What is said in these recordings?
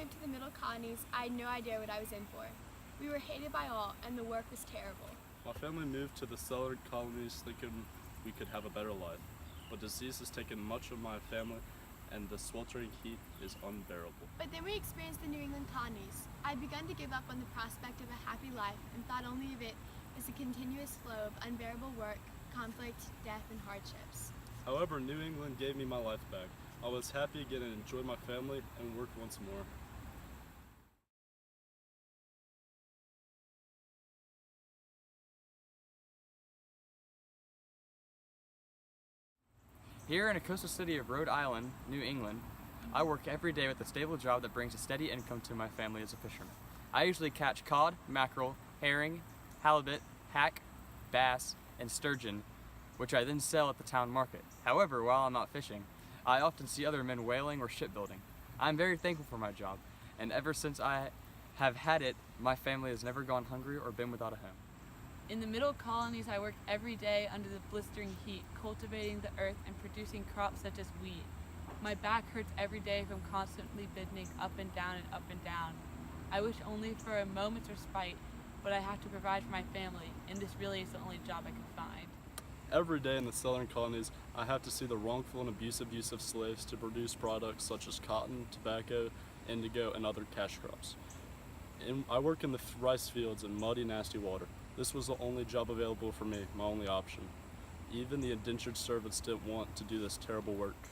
moved to the Middle Colonies, I had no idea what I was in for. We were hated by all, and the work was terrible. My family moved to the Southern Colonies thinking we could have a better life, but disease has taken much of my family, and the sweltering heat is unbearable. But then we experienced the New England Colonies. I'd begun to give up on the prospect of a happy life and thought only of it as a continuous flow of unbearable work, conflict, death, and hardships. However, New England gave me my life back. I was happy again and enjoyed my family and work once more. Here in the coastal city of Rhode Island, New England, I work every day with a stable job that brings a steady income to my family as a fisherman. I usually catch cod, mackerel, herring, halibut, hack, bass, and sturgeon, which I then sell at the town market. However, while I'm out fishing, I often see other men whaling or shipbuilding. I'm very thankful for my job, and ever since I have had it, my family has never gone hungry or been without a home. In the Middle Colonies, I worked every day under the blistering heat, cultivating the earth and producing crops such as wheat. My back hurts every day from constantly bending up and down and up and down. I wish only for a moment's respite, but I have to provide for my family, and this really is the only job I can find. Every day in the Southern Colonies, I have to see the wrongful and abusive use of slaves to produce products such as cotton, tobacco, indigo, and other cash crops. I work in the rice fields in muddy, nasty water. This was the only job available for me, my only option. Even the indentured servants didn't want to do this terrible work.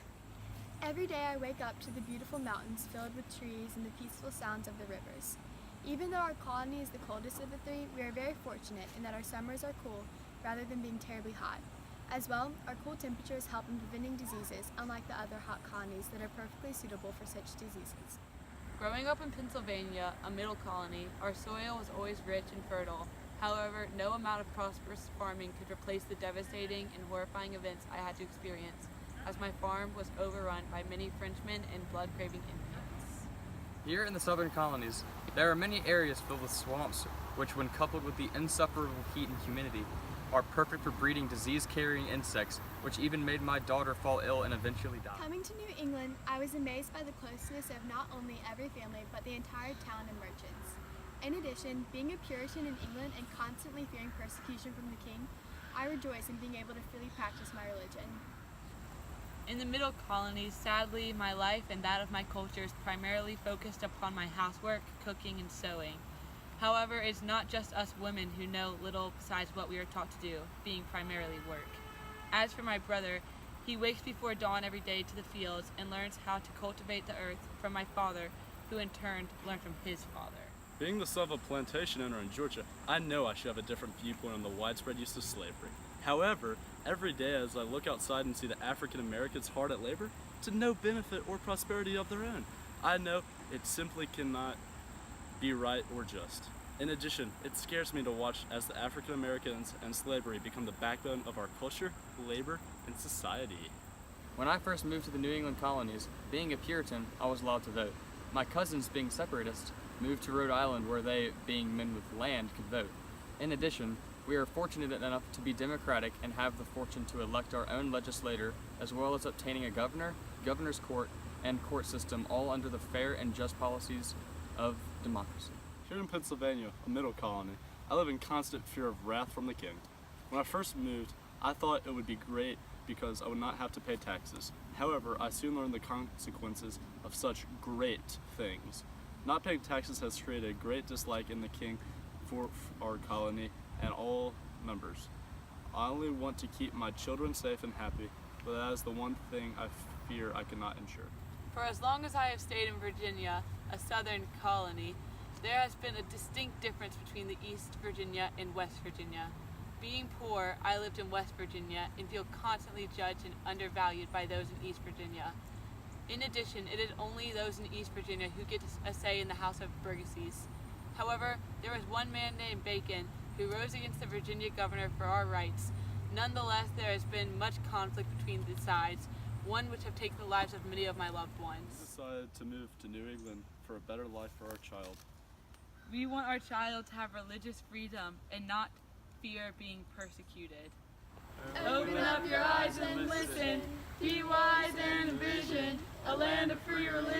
Every day I wake up to the beautiful mountains filled with trees and the peaceful sounds of the rivers. Even though our colony is the coldest of the three, we are very fortunate in that our summers are cool rather than being terribly hot. As well, our cool temperatures help in preventing diseases, unlike the other hot colonies that are perfectly suitable for such diseases. Growing up in Pennsylvania, a middle colony, our soil was always rich and fertile. However, no amount of prosperous farming could replace the devastating and horrifying events I had to experience, as my farm was overrun by many Frenchmen and blood-craving Indians. Here in the Southern Colonies, there are many areas filled with swamps, which when coupled with the insufferable heat and humidity, are perfect for breeding disease-carrying insects, which even made my daughter fall ill and eventually die. Coming to New England, I was amazed by the closeness of not only every family, but the entire town and merchants. In addition, being a Puritan in England and constantly fearing persecution from the king, I rejoice in being able to freely practice my religion. In the Middle Colonies, sadly, my life and that of my culture is primarily focused upon my housework, cooking, and sewing. However, it's not just us women who know little besides what we are taught to do, being primarily work. As for my brother, he wakes before dawn every day to the fields and learns how to cultivate the earth from my father, who in turn learned from his father. Being the son of a plantation owner in Georgia, I know I should have a different viewpoint on the widespread use of slavery. However, every day as I look outside and see the African Americans hard at labor, to no benefit or prosperity of their own, I know it simply cannot be right or just. In addition, it scares me to watch as the African Americans and slavery become the backbone of our culture, labor, and society. When I first moved to the New England Colonies, being a Puritan, I was allowed to vote. My cousins, being separatists, moved to Rhode Island where they, being men with land, could vote. In addition, we are fortunate enough to be democratic and have the fortune to elect our own legislator, as well as obtaining a governor, governor's court, and court system, all under the fair and just policies of democracy. Here in Pennsylvania, a middle colony, I live in constant fear of wrath from the king. When I first moved, I thought it would be great because I would not have to pay taxes. However, I soon learned the consequences of such great things. Not paying taxes has created a great dislike in the king for our colony and all members. I only want to keep my children safe and happy, but that is the one thing I fear I cannot ensure. For as long as I have stayed in Virginia, a southern colony, there has been a distinct difference between the East Virginia and West Virginia. Being poor, I lived in West Virginia and feel constantly judged and undervalued by those in East Virginia. In addition, it is only those in East Virginia who get a say in the House of Burgesses. However, there was one man named Bacon who rose against the Virginia governor for our rights. Nonetheless, there has been much conflict between the sides, one which have taken the lives of many of my loved ones. We decided to move to New England for a better life for our child. We want our child to have religious freedom and not fear being persecuted. Open up your eyes and listen. Be wise and envision a land of free religion.